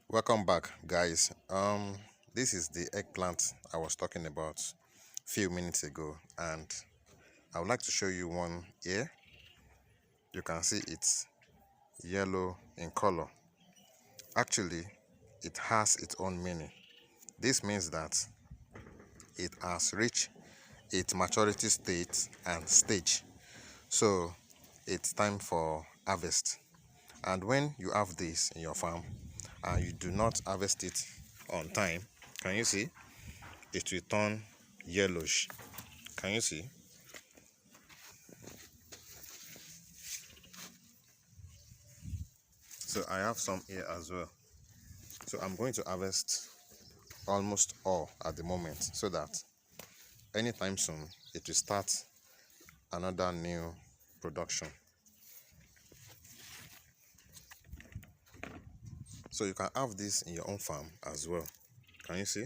Welcome back, guys. This is the eggplant I was talking about a few minutes ago, and I would like to show you one here. You can see it's yellow in color. Actually, it has its own meaning. This means that it has reached its maturity state and stage. So it's time for harvest. And when you have this in your farm and you do not harvest it on time, can you see? It will turn yellowish. Can you see? So I have some here as well. So I'm going to harvest almost all at the moment so that anytime soon it will start another new production. So you can have this in your own farm as well. Can you see?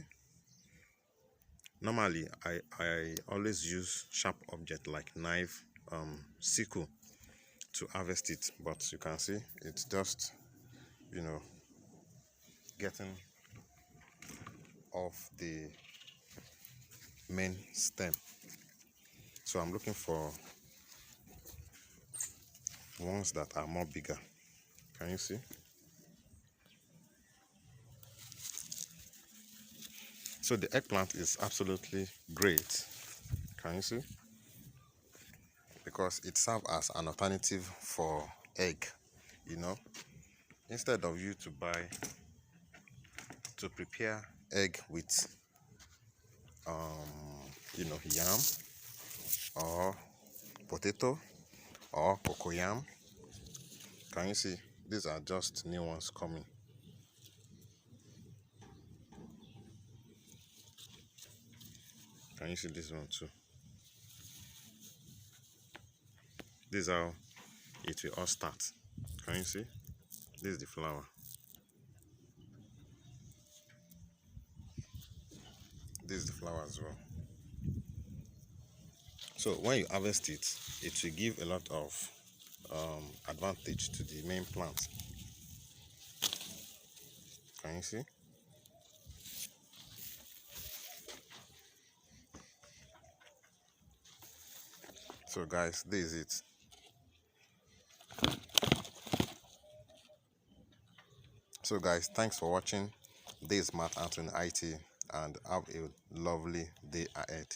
Normally I always use sharp object like knife, sickle to harvest it, but you can see it's just getting off the main stem. So I'm looking for ones that are more bigger. Can you see? So the eggplant is absolutely great. Can you see? Because it serves as an alternative for egg. Instead of you to prepare egg with yam or potato or cocoyam. Can you see? These are just new ones coming. Can you see this one too? This is how it will all start. Can you see? This is the flower. This is the flower as well. So when you harvest it, it will give a lot of advantage to the main plant. Can you see? So guys, this is it. So guys, thanks for watching. This is Matt Anthony IT, and have a lovely day ahead.